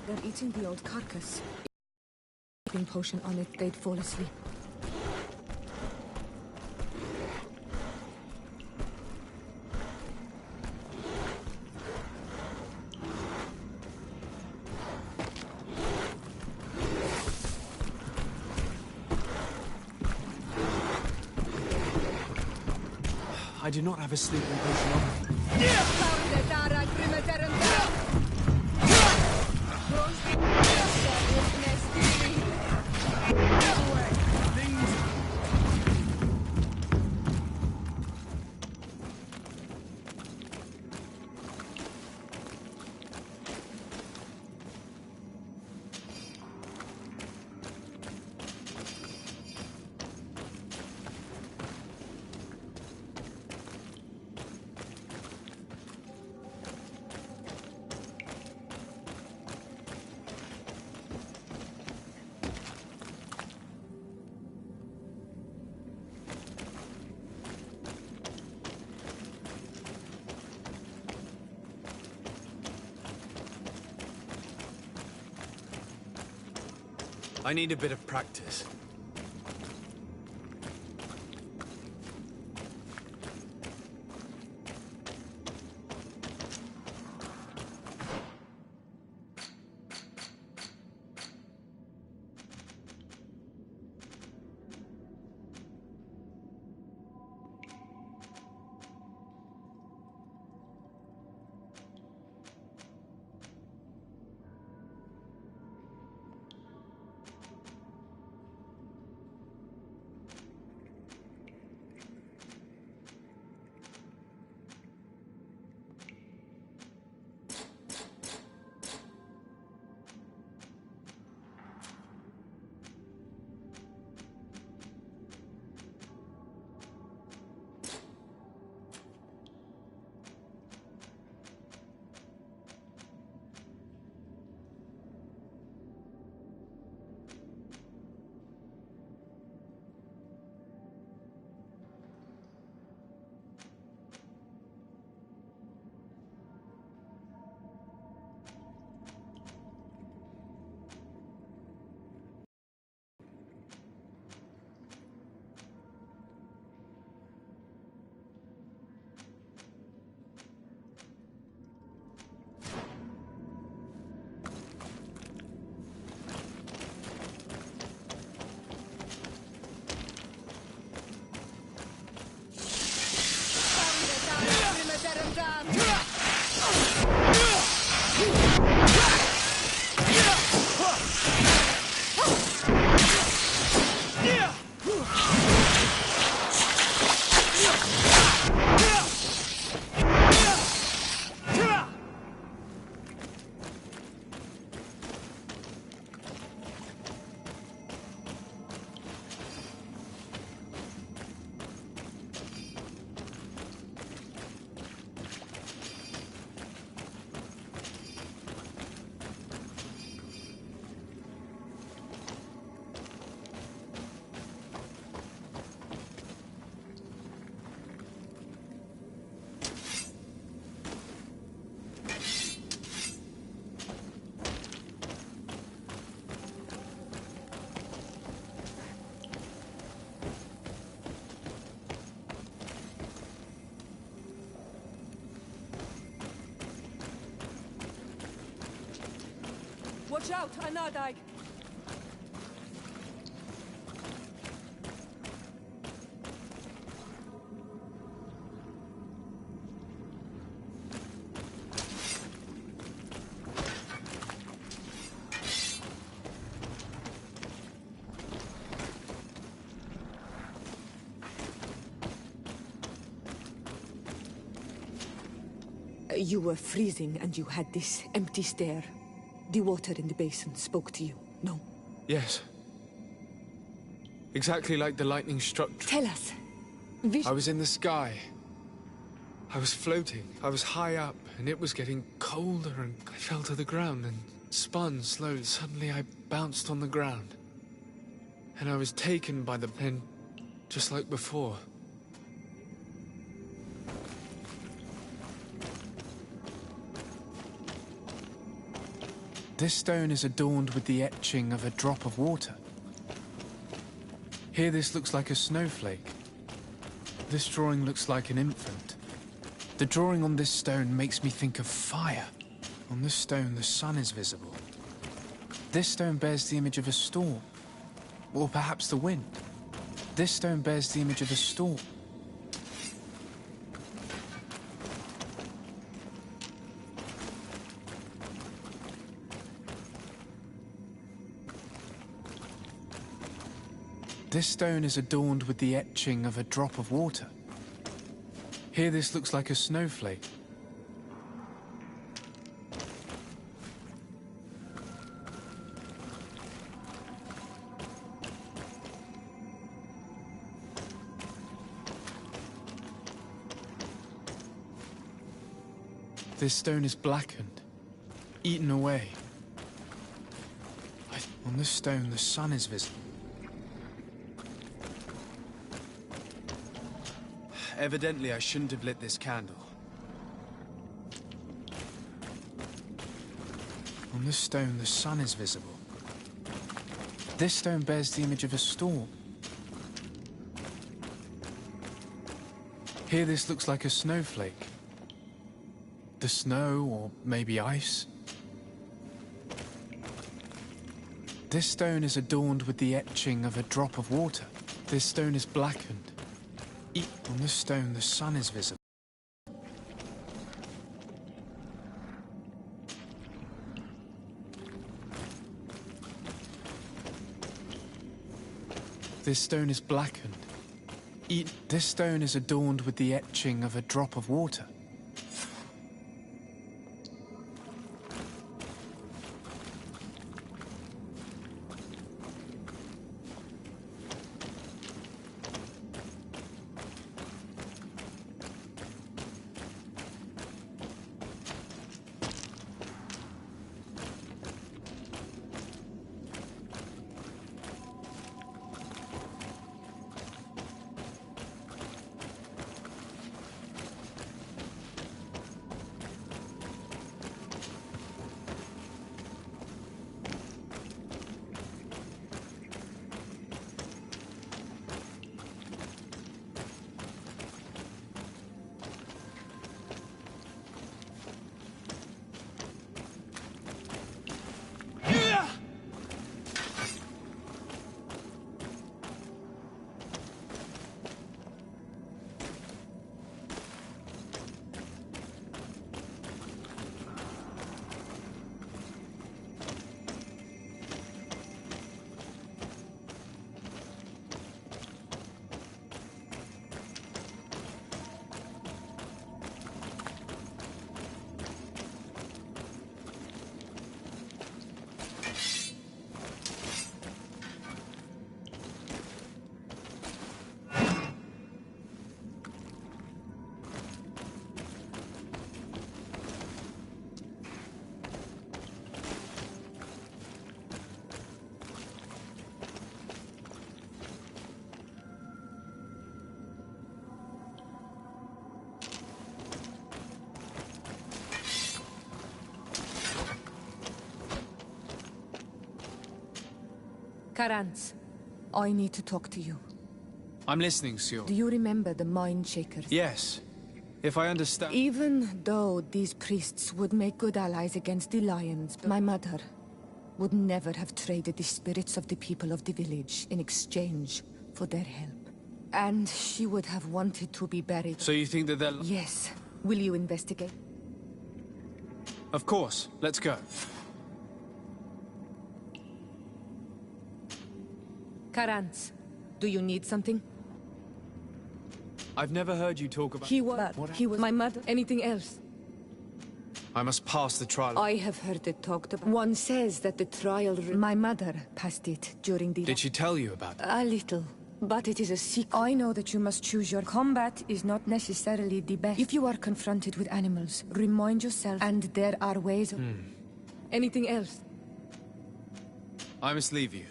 They're eating the old carcass. Sleeping potion on it, they'd fall asleep. I do not have a sleeping potion on me. I need a bit of practice. Watch out, Anadag! You were freezing and you had this empty stare. The water in the basin spoke to you, no? Yes. Exactly like the lightning struck. Tell us. I was in the sky. I was floating. I was high up, and it was getting colder, and I fell to the ground and spun slowly. Suddenly I bounced on the ground. And I was taken by the pen, just like before. This stone is adorned with the etching of a drop of water. Here this looks like a snowflake. This drawing looks like an infant. The drawing on this stone makes me think of fire. On this stone, the sun is visible. This stone bears the image of a storm. Or perhaps the wind. This stone bears the image of a storm. This stone is adorned with the etching of a drop of water. Here this looks like a snowflake. This stone is blackened, eaten away. On this stone, the sun is visible. Evidently, I shouldn't have lit this candle. On this stone, the sun is visible. This stone bears the image of a storm. Here this looks like a snowflake. The snow, or maybe ice. This stone is adorned with the etching of a drop of water. This stone is blackened. On this stone, the sun is visible. This stone is blackened. This stone is adorned with the etching of a drop of water. Karantz, I need to talk to you. I'm listening, Sio. Do you remember the Mind Shakers? Yes. If I understand... Even though these priests would make good allies against the Lions, my mother would never have traded the spirits of the people of the village in exchange for their help. And she would have wanted to be buried. So you think that they'll... Yes. Will you investigate? Of course. Let's go. Karantz, do you need something? I've never heard you talk about... He was my mother. Anything else? I must pass the trial. I have heard it talked about. One says that the trial... My mother passed it during the... Did she tell you about it? A little. But it is a secret. I know that you must choose your combat is not necessarily the best. If you are confronted with animals, remind yourself, and there are ways of... Anything else? I must leave you.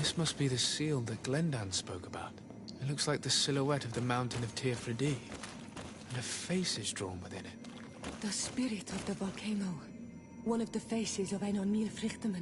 This must be the seal that Glendan spoke about. It looks like the silhouette of the mountain of Tirfredi, and a face is drawn within it. The spirit of the volcano. One of the faces of Einar Mýrfryktaman.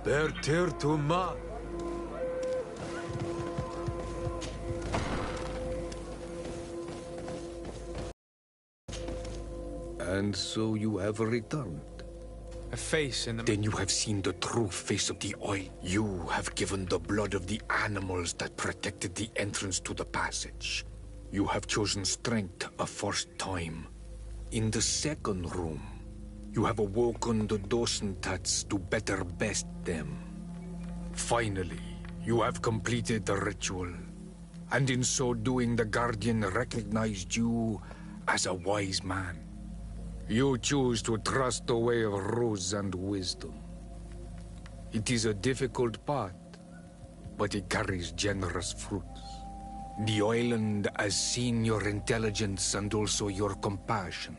Bertirtuma. And so you have returned. A face in the... Then you have seen the true face of the oil. You have given the blood of the animals that protected the entrance to the passage. You have chosen strength a first time. In the second room, you have awoken the Dosentats to better best them. Finally, you have completed the ritual. And in so doing, the Guardian recognized you as a wise man. You choose to trust the way of ruse and wisdom. It is a difficult path, but it carries generous fruits. The island has seen your intelligence and also your compassion.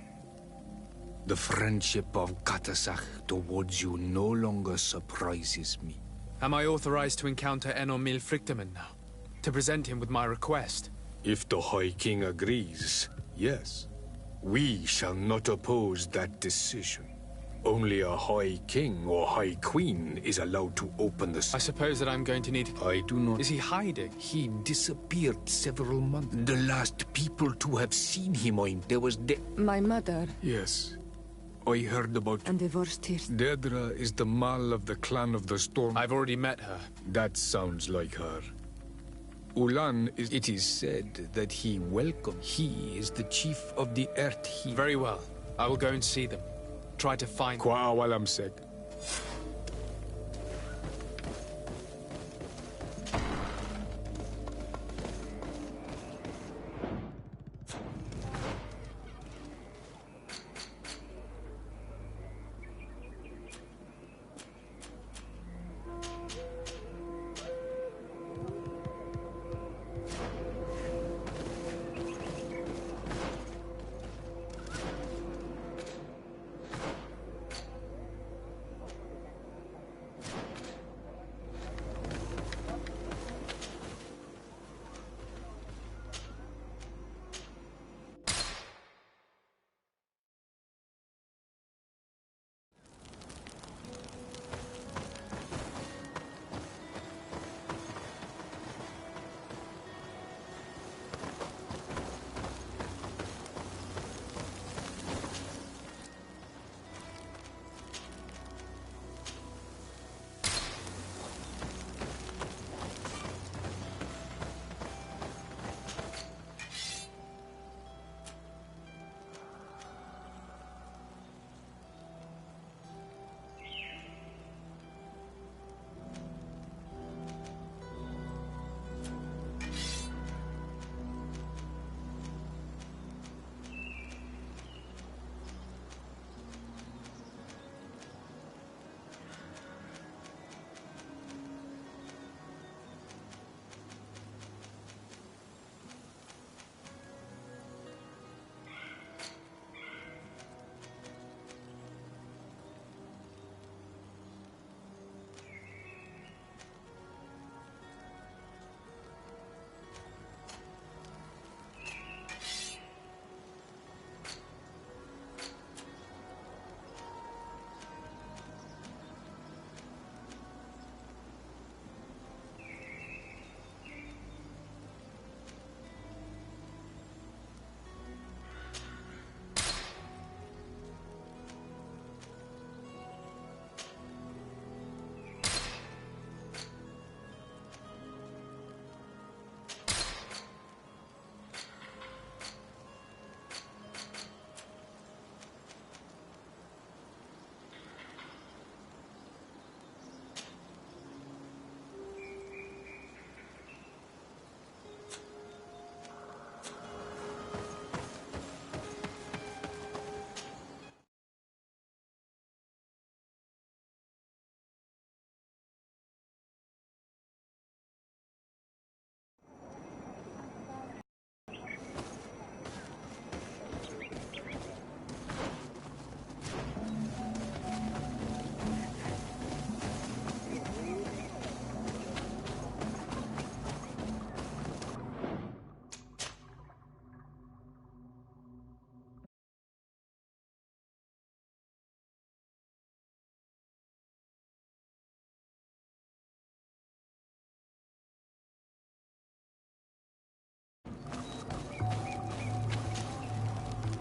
The friendship of Katasach towards you no longer surprises me. Am I authorized to encounter Einar Mýrfryktaman now? To present him with my request? If the High King agrees, yes. We shall not oppose that decision. Only a High King or High Queen is allowed to open the... I suppose that I'm going to need... I do not... Is he hiding? He disappeared several months. The last people to have seen him, there was My mother. Yes. I heard about... And divorced her. Dedra is the Mal of the Clan of the Storm. I've already met her. That sounds like her. Ulan is... It is said that he welcomed. He is the chief of the Earth Heat. Very well. I will go and see them. Try to find... Kwa walamsek.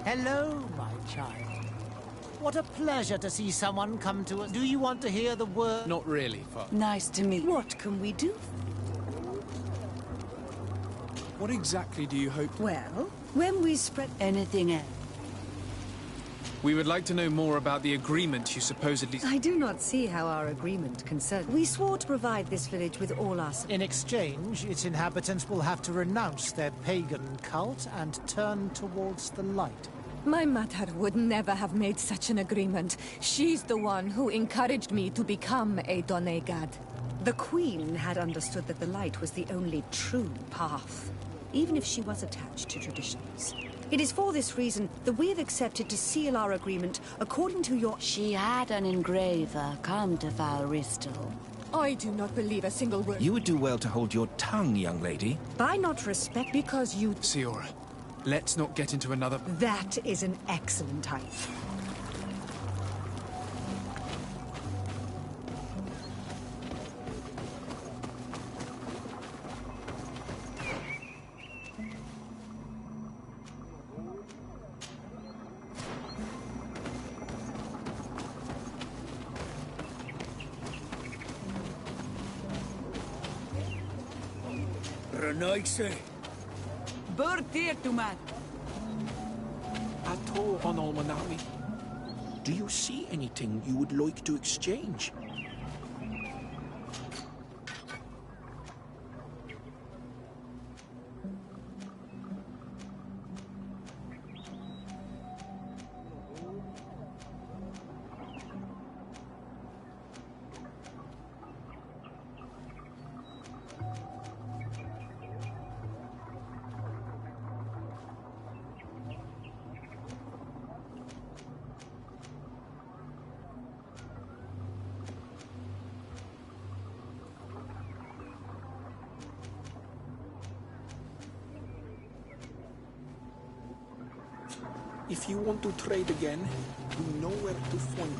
Hello, my child. What a pleasure to see someone come to us. Do you want to hear the word? Not really, Father. Nice to meet you. What can we do? What exactly do you hope? Well, when we spread anything else. We would like to know more about the agreement you supposedly... I do not see how our agreement concerns. We swore to provide this village with all our... In exchange, its inhabitants will have to renounce their pagan cult and turn towards the light. My mother would never have made such an agreement. She's the one who encouraged me to become a Donegad. The Queen had understood that the light was the only true path, even if she was attached to traditions. It is for this reason that we have accepted to seal our agreement according to your... She had an engraver come to Valristal. I do not believe a single word. You would do well to hold your tongue, young lady. By not respect... Because you... Siora, let's not get into another... That is an excellent idea. Ato on Almanawi. Do you see anything you would like to exchange? If you want to trade again, you know where to find me.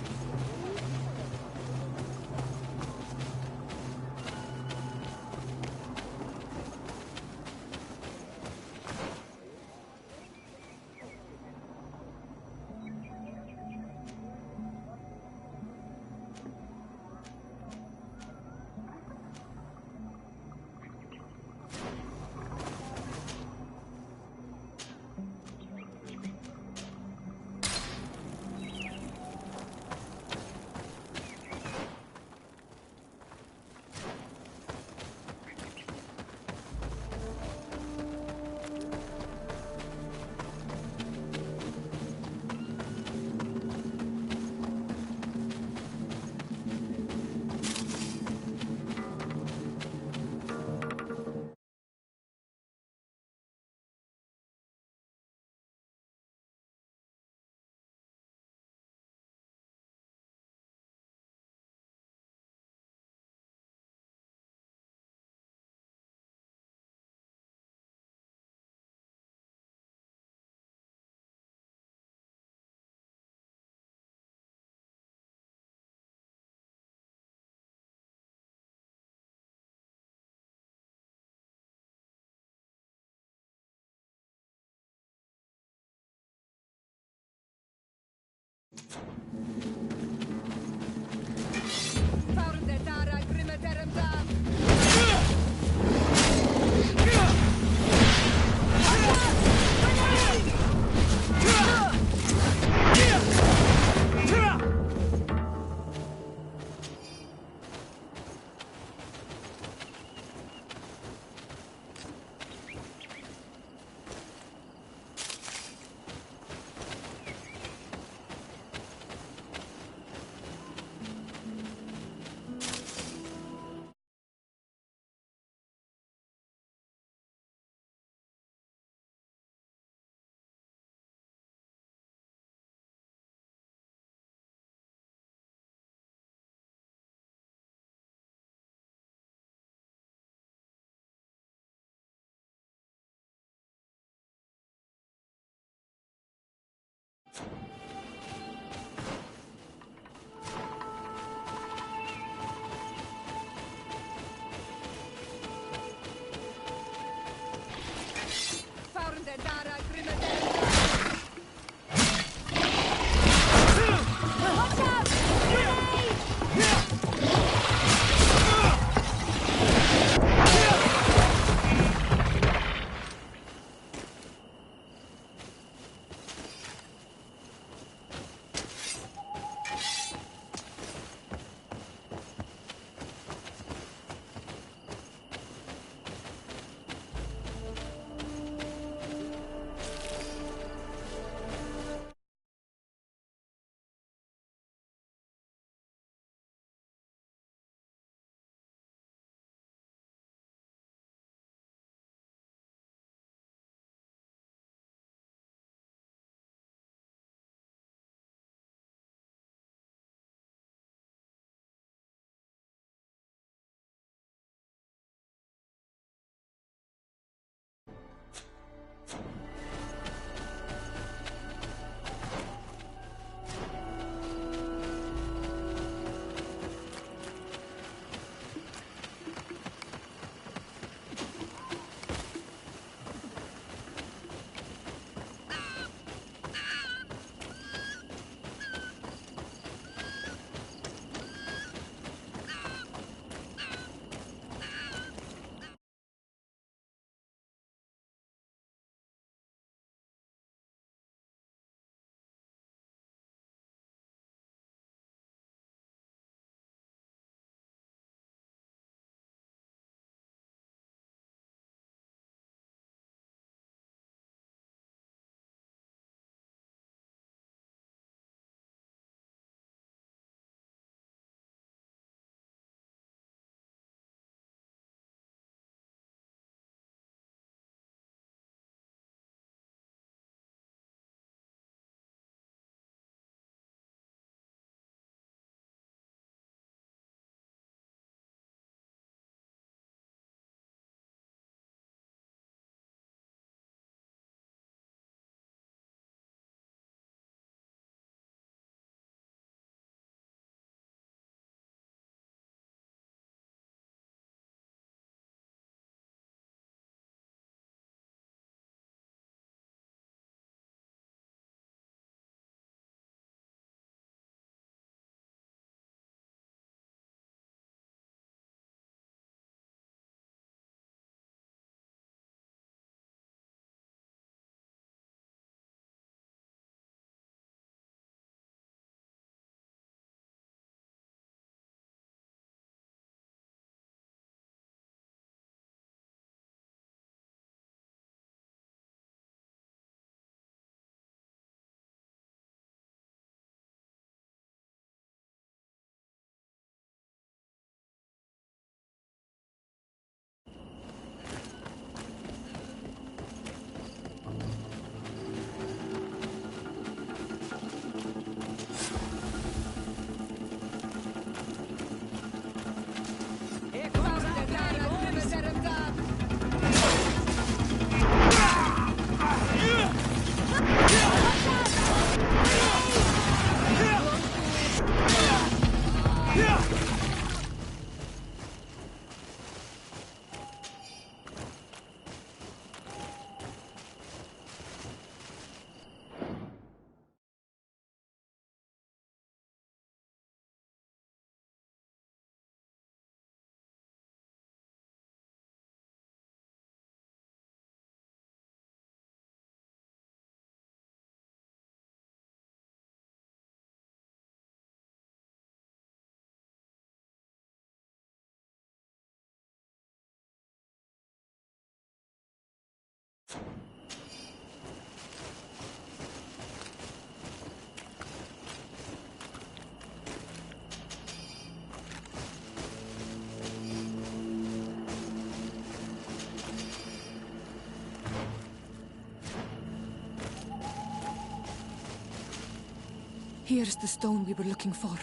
Here's the stone we were looking for.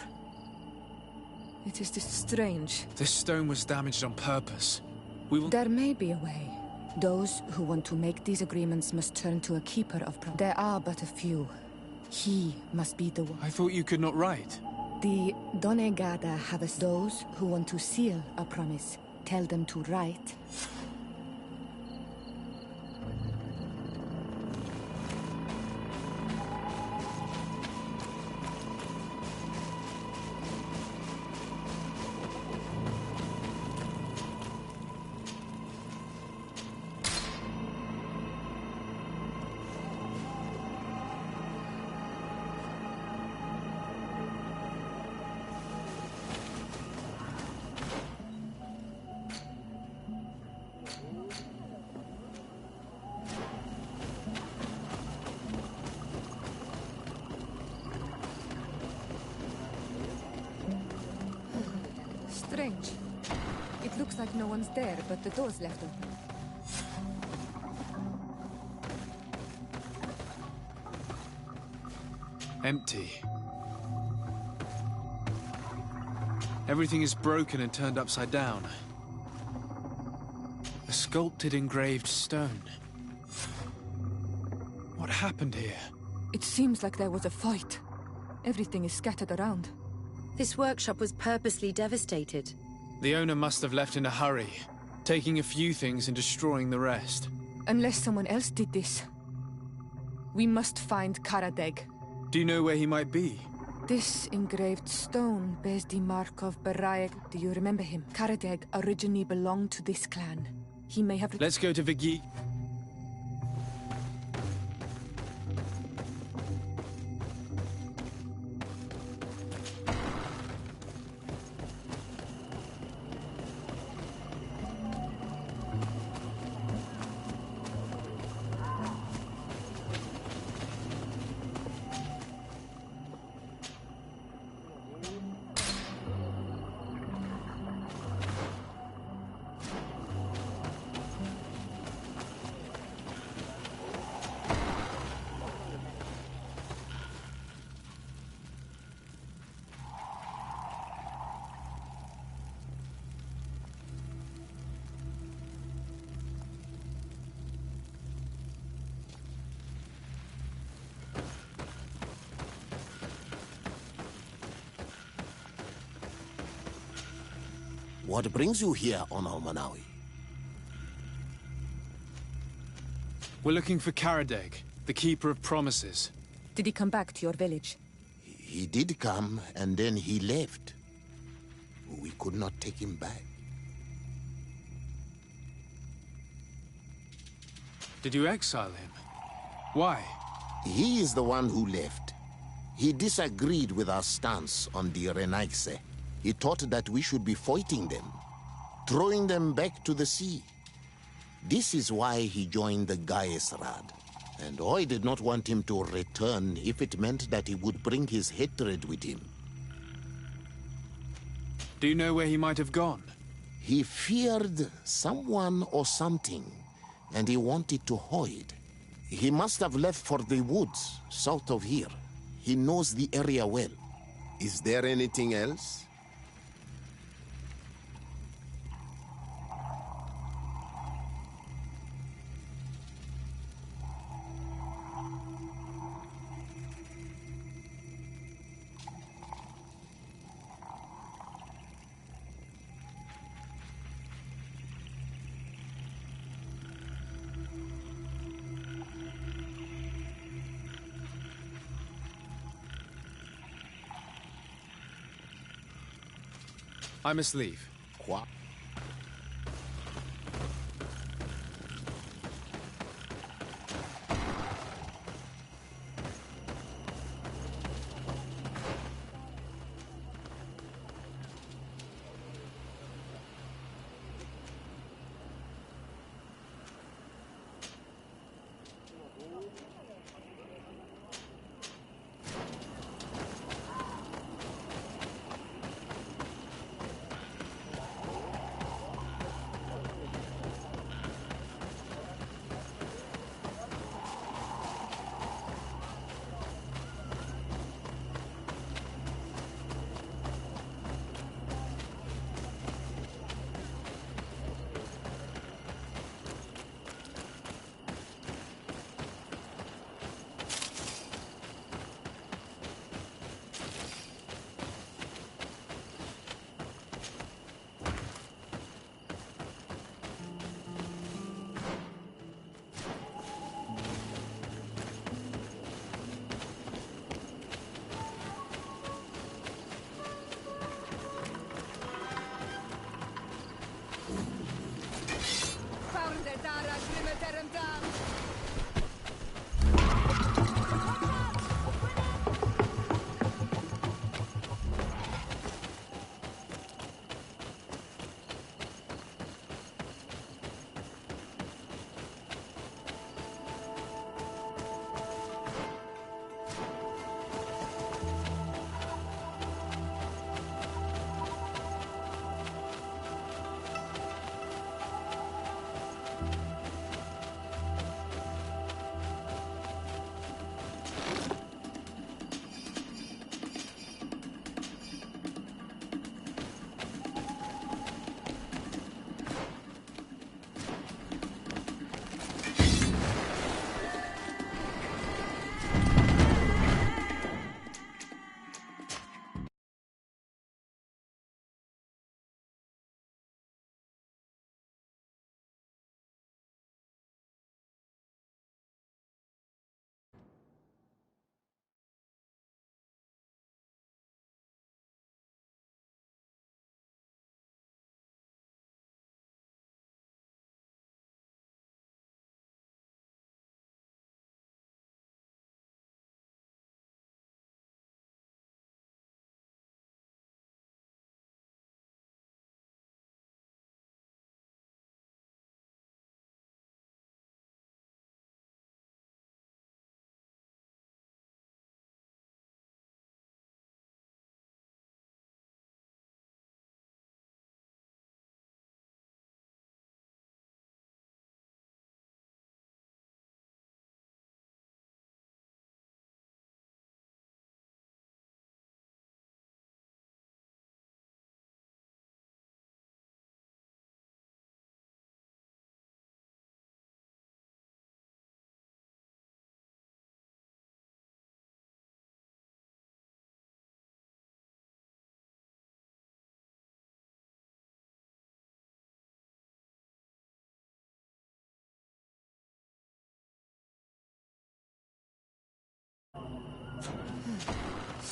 It is just strange. This stone was damaged on purpose. We will... There may be a way. Those who want to make these agreements must turn to a keeper of promise. There are but a few. He must be the one. I thought you could not write. The Donegada have us. Those who want to seal a promise, tell them to write. Strange. It looks like no one's there, but the door's left open. Empty. Everything is broken and turned upside down. A sculpted engraved stone. What happened here? It seems like there was a fight. Everything is scattered around. This workshop was purposely devastated. The owner must have left in a hurry, taking a few things and destroying the rest. Unless someone else did this. We must find Karadeg. Do you know where he might be? This engraved stone bears the mark of Baraeg. Do you remember him? Karadeg originally belonged to this clan. He may have... Let's go to Vigi. What brings you here on Almanawi? We're looking for Karadeg, the Keeper of Promises. Did he come back to your village? He did come, and then he left. We could not take him back. Did you exile him? Why? He is the one who left. He disagreed with our stance on the Renaigse. He thought that we should be fighting them, throwing them back to the sea. This is why he joined the Gaesrad. And I did not want him to return if it meant that he would bring his hatred with him. Do you know where he might have gone? He feared someone or something, and he wanted to hide. He must have left for the woods, south of here. He knows the area well. Is there anything else? I must leave. Quoi?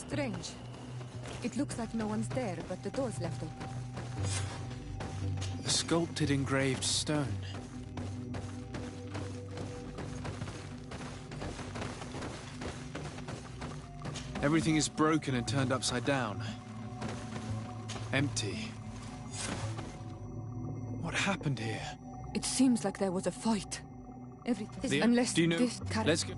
Strange. It looks like no one's there, but the door's left open. A sculpted engraved stone. Everything is broken and turned upside down. Empty. What happened here? It seems like there was a fight. Everything. The- Unless do you know? this Let's go.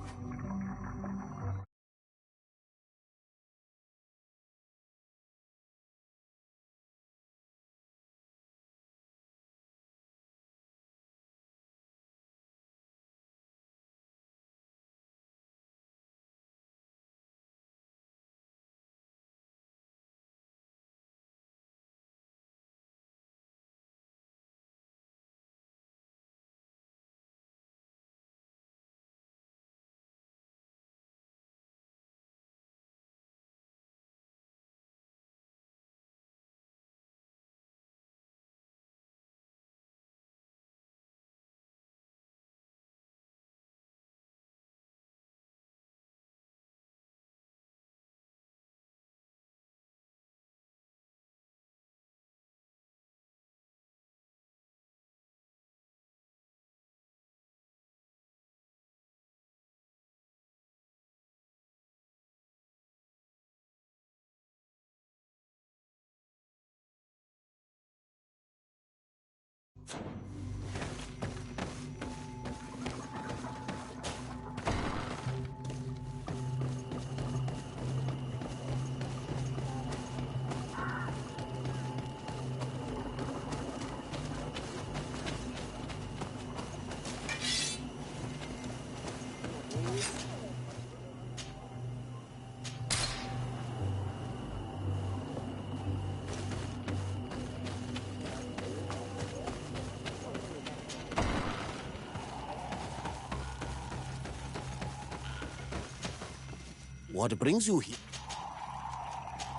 What brings you here?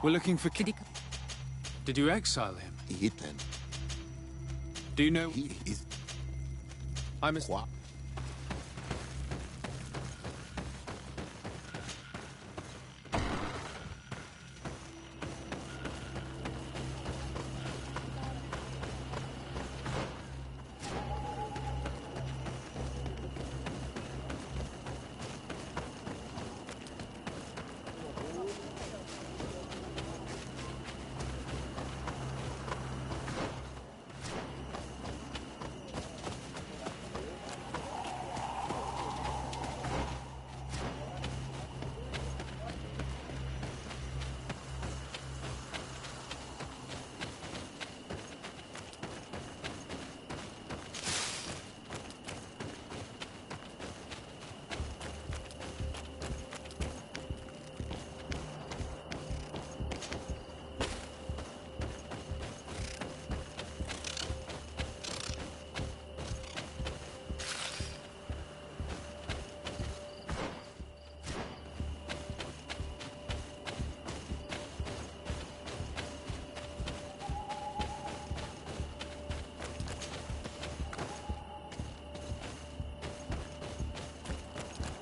We're looking for... Did you exile him? Ethan. Do you know... He is... I'm a... What?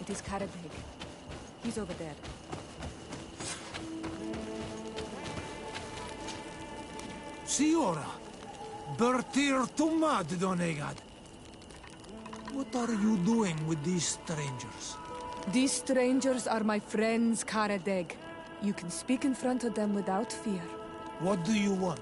It is Karadeg. He's over there. Siora, Bertir Tumad Donegad. What are you doing with these strangers? These strangers are my friends, Karadeg. You can speak in front of them without fear. What do you want?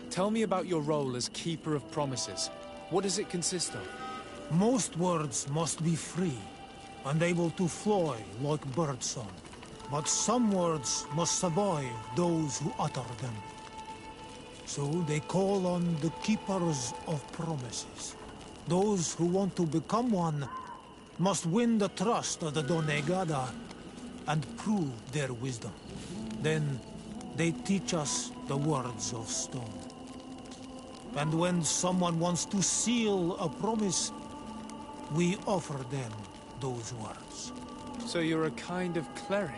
Tell me about your role as Keeper of Promises. What does it consist of? Most words must be free and able to fly like birdsong. But some words must survive those who utter them. So they call on the Keepers of Promises. Those who want to become one must win the trust of the Donegada and prove their wisdom. Then they teach us the words of stone. And when someone wants to seal a promise, we offer them those words. So you're a kind of cleric?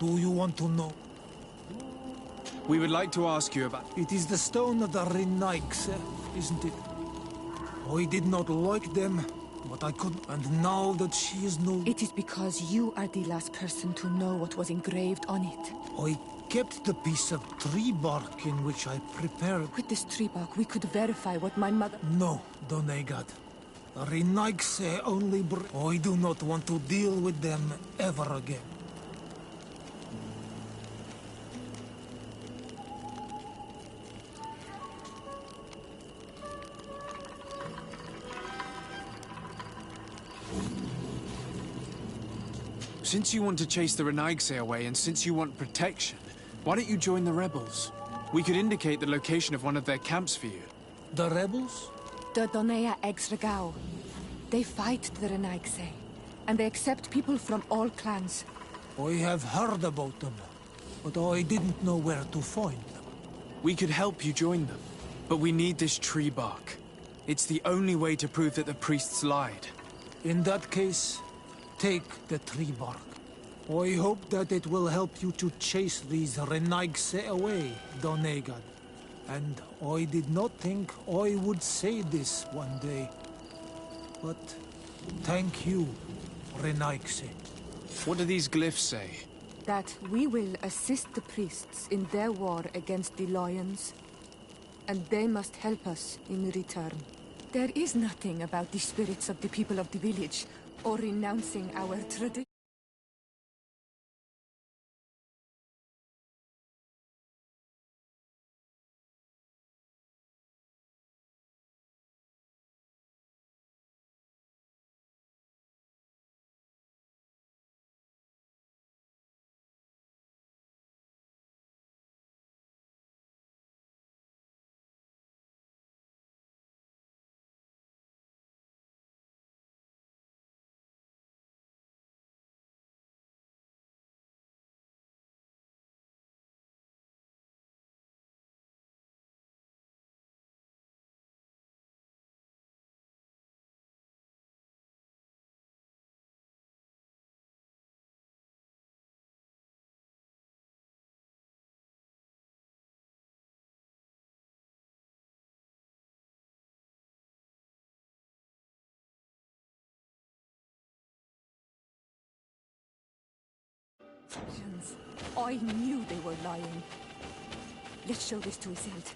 Do you want to know? We would like to ask you about... It is the stone of the Renaigse, isn't it? I did not like them, but I could... And now that she is no... It is because you are the last person to know what was engraved on it. I kept the piece of tree bark in which I prepared... With this tree bark, we could verify what my mother... No, Donegad. The Renaigse only I do not want to deal with them ever again. Since you want to chase the Renaigse away, and since you want protection, why don't you join the rebels? We could indicate the location of one of their camps for you. The rebels? The Donea Exregao. They fight the Renaigse, and they accept people from all clans. I have heard about them, but I didn't know where to find them. We could help you join them, but we need this tree bark. It's the only way to prove that the priests lied. In that case, take the tree bark. I hope that it will help you to chase these Renaigse away, Donegad. And I did not think I would say this one day. But thank you, Renaigse. What do these glyphs say? That we will assist the priests in their war against the lions, and they must help us in return. There is nothing about the spirits of the people of the village, or renouncing our tradition. I knew they were lying. Let's show this to Iselt.